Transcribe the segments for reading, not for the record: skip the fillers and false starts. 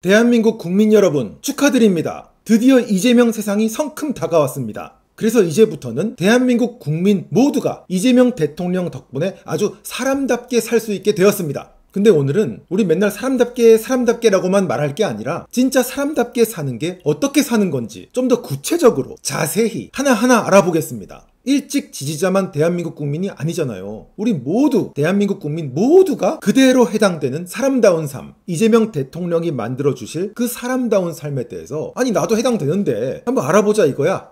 대한민국 국민 여러분 축하드립니다. 드디어 이재명 세상이 성큼 다가왔습니다. 그래서 이제부터는 대한민국 국민 모두가 이재명 대통령 덕분에 아주 사람답게 살 수 있게 되었습니다. 근데 오늘은 우리 맨날 사람답게라고만 말할 게 아니라 진짜 사람답게 사는 게 어떻게 사는 건지 좀 더 구체적으로 자세히 하나하나 알아보겠습니다. 일찍 지지자만 대한민국 국민이 아니잖아요. 우리 모두 대한민국 국민 모두가 그대로 해당되는 사람다운 삶, 이재명 대통령이 만들어주실 그 사람다운 삶에 대해서 아니 나도 해당되는데 한번 알아보자 이거야.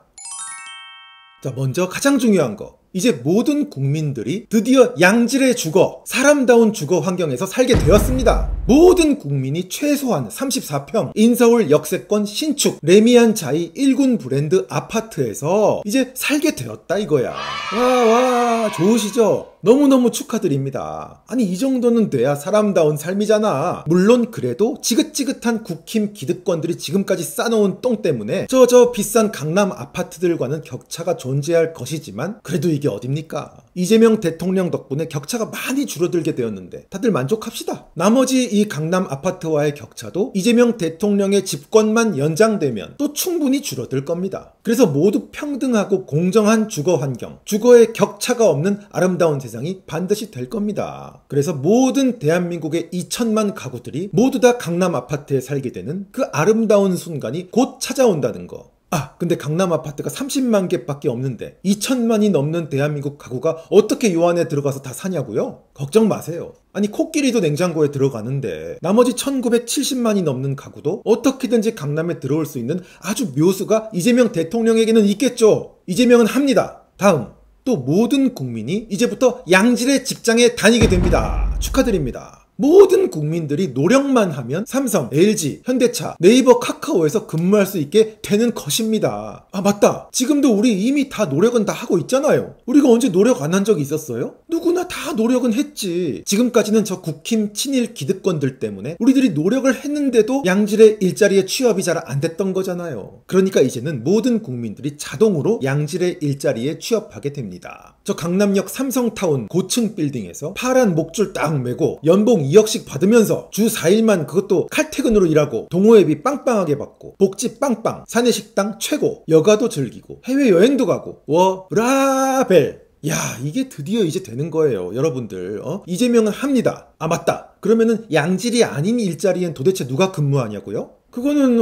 자, 먼저 가장 중요한 거, 이제 모든 국민들이 드디어 양질의 주거, 사람다운 주거 환경에서 살게 되었습니다. 모든 국민이 최소한 34평 인서울 역세권 신축 레미안 자이 1군 브랜드 아파트에서 이제 살게 되었다 이거야. 와 좋으시죠? 너무너무 축하드립니다. 아니 이 정도는 돼야 사람다운 삶이잖아. 물론 그래도 지긋지긋한 국힘 기득권들이 지금까지 쌓아놓은 똥 때문에 저 비싼 강남 아파트들과는 격차가 존재할 것이지만 그래도 이게 어딥니까? 이재명 대통령 덕분에 격차가 많이 줄어들게 되었는데 다들 만족합시다. 나머지 이 강남 아파트와의 격차도 이재명 대통령의 집권만 연장되면 또 충분히 줄어들 겁니다. 그래서 모두 평등하고 공정한 주거 환경, 주거의 격차가 없는 아름다운 세상이 반드시 될 겁니다. 그래서 모든 대한민국의 2천만 가구들이 모두 다 강남 아파트에 살게 되는 그 아름다운 순간이 곧 찾아온다는 거. 근데 강남 아파트가 30만 개밖에 없는데 2천만이 넘는 대한민국 가구가 어떻게 요 안에 들어가서 다 사냐고요? 걱정 마세요. 아니 코끼리도 냉장고에 들어가는데 나머지 1970만이 넘는 가구도 어떻게든지 강남에 들어올 수 있는 아주 묘수가 이재명 대통령에게는 있겠죠. 이재명은 합니다. 다음, 또 모든 국민이 이제부터 양질의 직장에 다니게 됩니다. 축하드립니다. 모든 국민들이 노력만 하면 삼성, LG, 현대차, 네이버, 카카오에서 근무할 수 있게 되는 것입니다. 맞다. 지금도 우리 이미 다 노력은 다 하고 있잖아요. 우리가 언제 노력 안 한 적이 있었어요? 누구나 다 노력은 했지. 지금까지는 저 국힘 친일 기득권들 때문에 우리들이 노력을 했는데도 양질의 일자리에 취업이 잘 안 됐던 거잖아요. 그러니까 이제는 모든 국민들이 자동으로 양질의 일자리에 취업하게 됩니다. 저 강남역 삼성타운 고층 빌딩에서 파란 목줄 딱 메고 연봉 2억씩 받으면서 주 4일만 그것도 칼퇴근으로 일하고 동호회비 빵빵하게 받고 복지 빵빵, 사내식당 최고, 여가도 즐기고 해외여행도 가고 워라벨. 야, 이게 드디어 이제 되는 거예요 여러분들. 이재명은 합니다. 맞다. 그러면은 양질이 아닌 일자리엔 도대체 누가 근무하냐고요? 그거는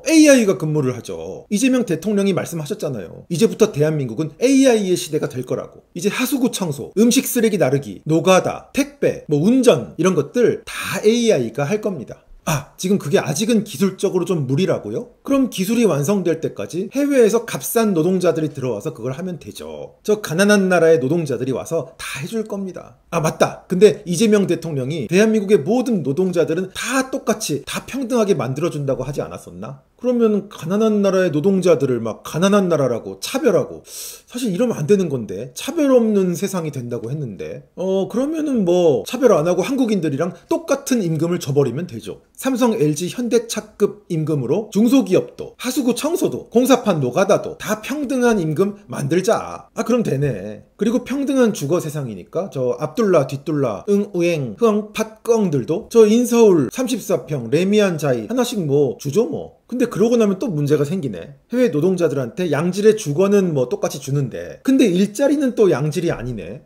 AI가 근무를 하죠. 이재명 대통령이 말씀하셨잖아요. 이제부터 대한민국은 AI의 시대가 될 거라고. 이제 하수구 청소, 음식 쓰레기 나르기, 노가다, 택배, 운전 이런 것들 다 AI가 할 겁니다. 지금 그게 아직은 기술적으로 좀 무리라고요? 그럼 기술이 완성될 때까지 해외에서 값싼 노동자들이 들어와서 그걸 하면 되죠. 저 가난한 나라의 노동자들이 와서 다 해줄 겁니다. 맞다. 근데 이재명 대통령이 대한민국의 모든 노동자들은 다 똑같이 다 평등하게 만들어준다고 하지 않았었나? 그러면 가난한 나라의 노동자들을 막 가난한 나라라고 차별하고, 사실 이러면 안 되는 건데 차별 없는 세상이 된다고 했는데 그러면은 차별 안 하고 한국인들이랑 똑같은 임금을 줘버리면 되죠. 삼성, LG, 현대차급 임금으로 중소기업도 하수구 청소도 공사판 노가다도 다 평등한 임금 만들자. 그럼 되네. 그리고 평등한 주거 세상이니까 저 앞둘라 뒷둘라 응우행 흥 팥껑들도 저 인서울 34평 레미안 자이 하나씩 주죠. 근데 그러고 나면 또 문제가 생기네. 해외 노동자들한테 양질의 주거는 똑같이 주는데 근데 일자리는 또 양질이 아니네.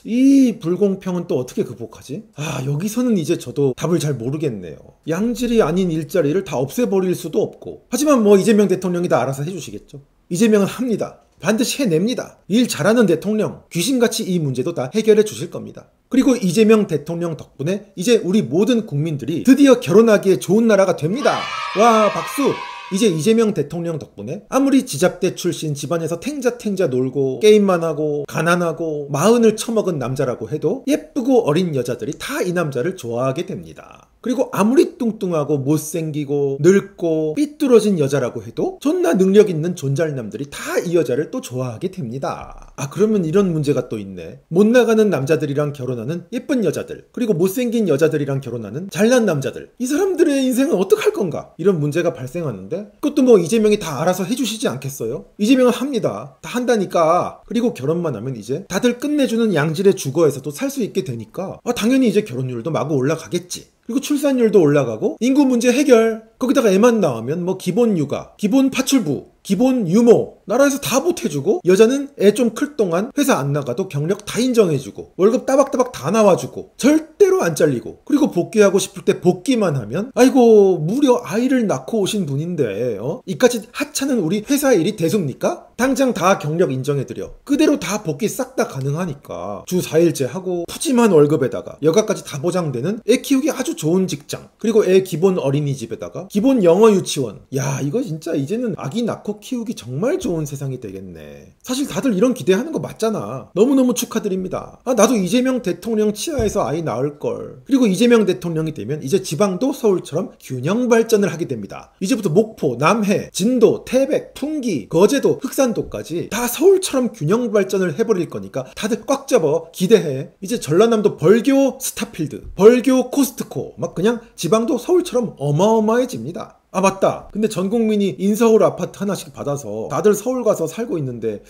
이 불공평은 또 어떻게 극복하지? 여기서는 이제 저도 답을 잘 모르겠네요. 양질이 아닌 일자리를 다 없애버릴 수도 없고, 하지만 이재명 대통령이 다 알아서 해주시겠죠. 이재명은 합니다. 반드시 해냅니다. 일 잘하는 대통령, 귀신같이 이 문제도 다 해결해 주실 겁니다. 그리고 이재명 대통령 덕분에 이제 우리 모든 국민들이 드디어 결혼하기에 좋은 나라가 됩니다. 와, 박수! 이제 이재명 대통령 덕분에 아무리 지잡대 출신 집안에서 탱자탱자 놀고 게임만 하고 가난하고 마흔을 처먹은 남자라고 해도 예쁘고 어린 여자들이 다 이 남자를 좋아하게 됩니다. 그리고 아무리 뚱뚱하고 못생기고 늙고 삐뚤어진 여자라고 해도 존나 능력 있는 존잘남들이 다 이 여자를 또 좋아하게 됩니다. 그러면 이런 문제가 또 있네. 못 나가는 남자들이랑 결혼하는 예쁜 여자들, 그리고 못생긴 여자들이랑 결혼하는 잘난 남자들, 이 사람들의 인생은 어떡할 건가? 이런 문제가 발생하는데 그것도 이재명이 다 알아서 해주시지 않겠어요? 이재명은 합니다. 다 한다니까. 그리고 결혼만 하면 이제 다들 끝내주는 양질의 주거에서도 살 수 있게 되니까 당연히 이제 결혼율도 마구 올라가겠지. 그리고 출산율도 올라가고 인구 문제 해결. 거기다가 애만 낳으면 뭐 기본 육아, 기본 파출부, 기본 유모 나라에서 다 보태주고 여자는 애 좀 클 동안 회사 안 나가도 경력 다 인정해주고 월급 따박따박 다 나와주고 절대로 안 잘리고 그리고 복귀하고 싶을 때 복귀만 하면 아이고 무려 아이를 낳고 오신 분인데 이까지 하찮은 우리 회사 일이 대수입니까? 당장 다 경력 인정해드려. 그대로 다 복귀 싹 다 가능하니까 주 4일째 하고 푸짐한 월급에다가 여가까지 다 보장되는 애 키우기 아주 좋은 직장 그리고 애 기본 어린이집에다가 기본 영어 유치원. 야 이거 진짜 이제는 아기 낳고 키우기 정말 좋은 세상이 되겠네. 사실 다들 이런 기대하는 거 맞잖아. 너무너무 축하드립니다. 나도 이재명 대통령 치하에서 아이 낳을걸. 그리고 이재명 대통령이 되면 이제 지방도 서울처럼 균형 발전을 하게 됩니다. 이제부터 목포, 남해, 진도, 태백, 풍기, 거제도, 흑산도까지 다 서울처럼 균형 발전을 해버릴 거니까 다들 꽉 잡아. 기대해. 이제 전라남도 벌교 스타필드, 벌교 코스트코 막 그냥 지방도 서울처럼 어마어마해집니다. 맞다. 근데 전 국민이 인서울 아파트 하나씩 받아서 다들 서울 가서 살고 있는데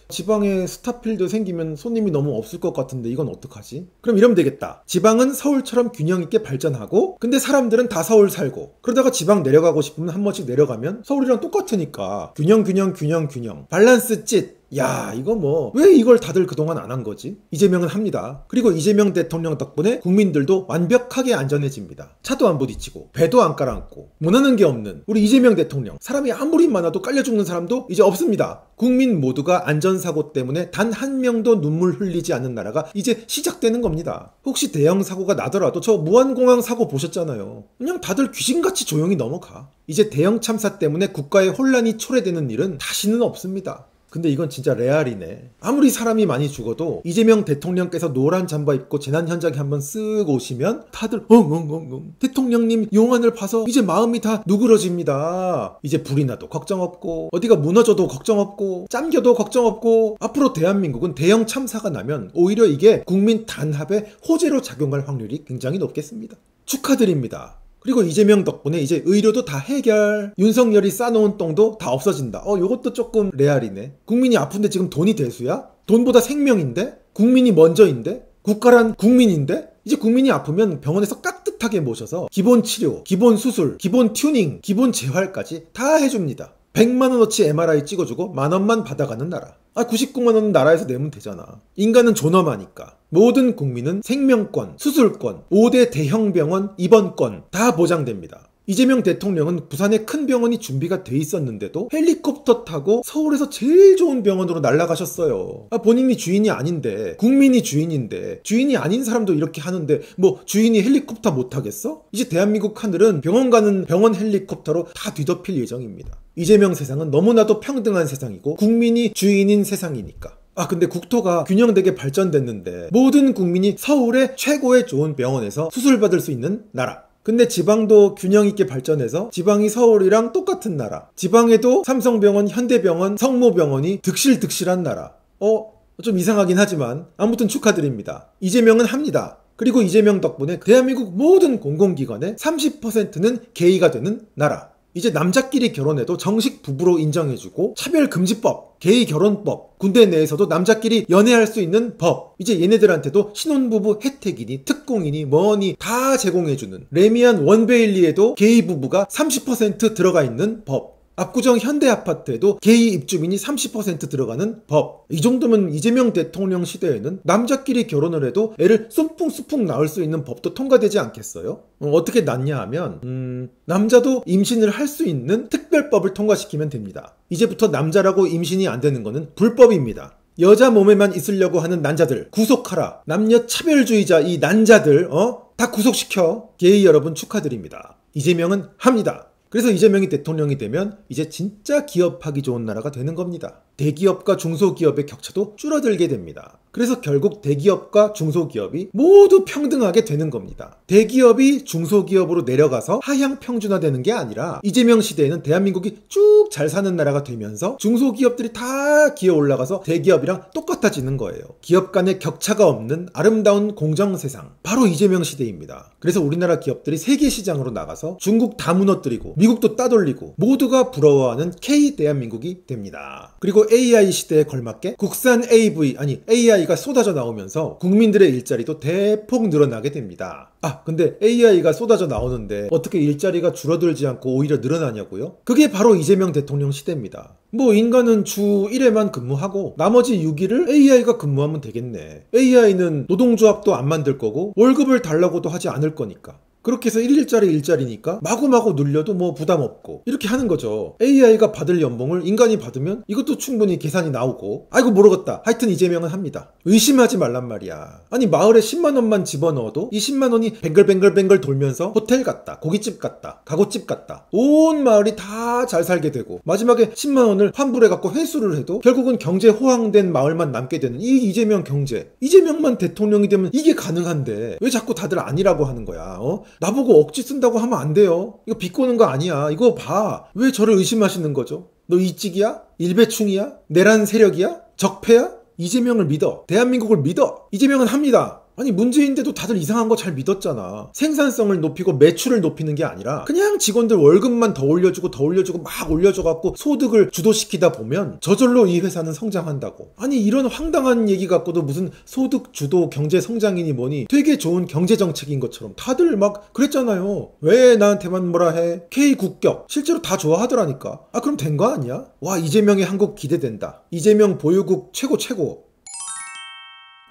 지방에 스타필드 생기면 손님이 너무 없을 것 같은데 이건 어떡하지? 그럼 이러면 되겠다. 지방은 서울처럼 균형 있게 발전하고 근데 사람들은 다 서울 살고 그러다가 지방 내려가고 싶으면 한 번씩 내려가면 서울이랑 똑같으니까 균형 밸런스 찢. 야 이거 뭐 왜 이걸 다들 그동안 안 한 거지? 이재명은 합니다. 그리고 이재명 대통령 덕분에 국민들도 완벽하게 안전해집니다. 차도 안 부딪히고 배도 안 깔아앉고 원하는 게 없는 우리 이재명 대통령. 사람이 아무리 많아도 깔려 죽는 사람도 이제 없습니다. 국민 모두가 안전사고 때문에 단 한 명도 눈물 흘리지 않는 나라가 이제 시작되는 겁니다. 혹시 대형 사고가 나더라도 저 무안공항 사고 보셨잖아요. 그냥 다들 귀신같이 조용히 넘어가. 이제 대형 참사 때문에 국가의 혼란이 초래되는 일은 다시는 없습니다. 근데 이건 진짜 레알이네. 아무리 사람이 많이 죽어도 이재명 대통령께서 노란 잠바 입고 재난 현장에 한번 쓱 오시면 다들 대통령님 용안을 봐서 이제 마음이 다 누그러집니다. 이제 불이 나도 걱정 없고 어디가 무너져도 걱정 없고 잠겨도 걱정 없고 앞으로 대한민국은 대형 참사가 나면 오히려 이게 국민 단합의 호재로 작용할 확률이 굉장히 높겠습니다. 축하드립니다. 그리고 이재명 덕분에 이제 의료도 다 해결. 윤석열이 싸놓은 똥도 다 없어진다. 요것도 조금 레알이네. 국민이 아픈데 지금 돈이 대수야? 돈보다 생명인데? 국민이 먼저인데? 국가란 국민인데? 이제 국민이 아프면 병원에서 깍듯하게 모셔서 기본 치료, 기본 수술, 기본 튜닝, 기본 재활까지 다 해줍니다. 100만원어치 MRI 찍어주고 만원만 받아가는 나라. 99만원은 나라에서 내면 되잖아. 인간은 존엄하니까. 모든 국민은 생명권, 수술권, 5대 대형 병원 입원권 다 보장됩니다. 이재명 대통령은 부산에 큰 병원이 준비가 돼 있었는데도 헬리콥터 타고 서울에서 제일 좋은 병원으로 날아가셨어요. 본인이 주인이 아닌데, 국민이 주인인데, 주인이 아닌 사람도 이렇게 하는데 뭐 주인이 헬리콥터 못 타겠어? 이제 대한민국 하늘은 병원 가는 병원 헬리콥터로 다 뒤덮일 예정입니다. 이재명 세상은 너무나도 평등한 세상이고 국민이 주인인 세상이니까. 근데 국토가 균형되게 발전됐는데 모든 국민이 서울의 최고의 좋은 병원에서 수술받을 수 있는 나라. 근데 지방도 균형 있게 발전해서 지방이 서울이랑 똑같은 나라. 지방에도 삼성병원, 현대병원, 성모병원이 득실득실한 나라. 좀 이상하긴 하지만 아무튼 축하드립니다. 이재명은 합니다. 그리고 이재명 덕분에 대한민국 모든 공공기관의 30%는 게이가 되는 나라. 이제 남자끼리 결혼해도 정식 부부로 인정해주고 차별금지법, 게이 결혼법, 군대 내에서도 남자끼리 연애할 수 있는 법. 이제 얘네들한테도 신혼부부 혜택이니 특공이니 뭐니 다 제공해주는 레미안 원베일리에도 게이 부부가 30% 들어가 있는 법. 압구정 현대아파트에도 게이 입주민이 30% 들어가는 법. 이 정도면 이재명 대통령 시대에는 남자끼리 결혼을 해도 애를 쏨풍쏨풍 낳을 수 있는 법도 통과되지 않겠어요? 어떻게 낳냐 하면 남자도 임신을 할 수 있는 특별법을 통과시키면 됩니다. 이제부터 남자라고 임신이 안 되는 거는 불법입니다. 여자 몸에만 있으려고 하는 난자들 구속하라. 남녀 차별주의자 이 난자들 다 구속시켜. 게이 여러분 축하드립니다. 이재명은 합니다. 그래서 이재명이 대통령이 되면 이제 진짜 기업하기 좋은 나라가 되는 겁니다. 대기업과 중소기업의 격차도 줄어들게 됩니다. 그래서 결국 대기업과 중소기업이 모두 평등하게 되는 겁니다. 대기업이 중소기업으로 내려가서 하향 평준화되는 게 아니라 이재명 시대에는 대한민국이 쭉 잘 사는 나라가 되면서 중소기업들이 다 기어 올라가서 대기업이랑 똑같아지는 거예요. 기업 간의 격차가 없는 아름다운 공정세상. 바로 이재명 시대입니다. 그래서 우리나라 기업들이 세계 시장으로 나가서 중국 다 무너뜨리고 미국도 따돌리고 모두가 부러워하는 K 대한민국이 됩니다. 그리고 AI 시대에 걸맞게 국산 AV, AI AI가 쏟아져 나오면서 국민들의 일자리도 대폭 늘어나게 됩니다. 근데 AI가 쏟아져 나오는데 어떻게 일자리가 줄어들지 않고 오히려 늘어나냐고요? 그게 바로 이재명 대통령 시대입니다. 인간은 주 1회만 근무하고 나머지 6일을 AI가 근무하면 되겠네. AI는 노동조합도 안 만들 거고 월급을 달라고도 하지 않을 거니까. 그렇게 해서 1일짜리 일자리니까 마구마구 늘려도 부담 없고 이렇게 하는 거죠. AI가 받을 연봉을 인간이 받으면 이것도 충분히 계산이 나오고 아이고 모르겠다. 하여튼 이재명은 합니다. 의심하지 말란 말이야. 아니 마을에 10만 원만 집어넣어도 이 10만 원이 뱅글뱅글뱅글 돌면서 호텔 갔다, 고깃집 갔다, 가구집 갔다 온 마을이 다 잘 살게 되고 마지막에 10만 원을 환불해갖고 회수를 해도 결국은 경제 호황된 마을만 남게 되는 이 이재명 경제. 이재명만 대통령이 되면 이게 가능한데 왜 자꾸 다들 아니라고 하는 거야? 나보고 억지 쓴다고 하면 안 돼요. 이거 비꼬는 거 아니야. 이거 봐. 왜 저를 의심하시는 거죠? 너 이찍이야? 일배충이야? 내란 세력이야? 적폐야? 이재명을 믿어. 대한민국을 믿어. 이재명은 합니다. 아니 문재인인데도 다들 이상한 거 잘 믿었잖아. 생산성을 높이고 매출을 높이는 게 아니라 그냥 직원들 월급만 더 올려주고 막 올려줘갖고 소득을 주도시키다 보면 저절로 이 회사는 성장한다고. 아니 이런 황당한 얘기 갖고도 무슨 소득 주도 경제 성장이니 뭐니 되게 좋은 경제 정책인 것처럼 다들 막 그랬잖아요. 왜 나한테만 뭐라 해? K 국격 실제로 다 좋아하더라니까. 그럼 된 거 아니야? 와 이재명의 한국 기대된다. 이재명 보유국 최고.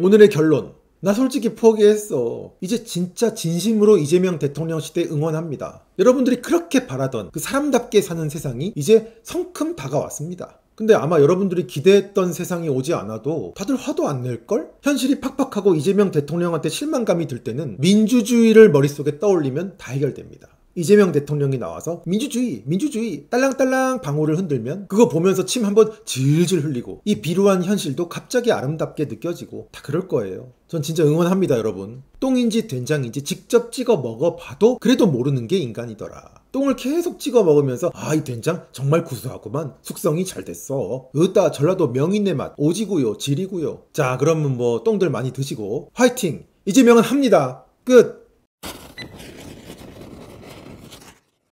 오늘의 결론. 나 솔직히 포기했어. 이제 진짜 진심으로 이재명 대통령 시대 응원합니다. 여러분들이 그렇게 바라던 그 사람답게 사는 세상이 이제 성큼 다가왔습니다. 근데 아마 여러분들이 기대했던 세상이 오지 않아도 다들 화도 안 낼걸? 현실이 팍팍하고 이재명 대통령한테 실망감이 들 때는 민주주의를 머릿속에 떠올리면 다 해결됩니다. 이재명 대통령이 나와서 민주주의 딸랑딸랑 방울을 흔들면 그거 보면서 침 한번 질질 흘리고 이 비루한 현실도 갑자기 아름답게 느껴지고 다 그럴 거예요. 전 진짜 응원합니다 여러분. 똥인지 된장인지 직접 찍어 먹어봐도 그래도 모르는 게 인간이더라. 똥을 계속 찍어 먹으면서 이 된장 정말 구수하구만. 숙성이 잘 됐어. 으따 전라도 명인의 맛 오지구요 지리구요. 자 그러면 똥들 많이 드시고 화이팅! 이재명은 합니다. 끝!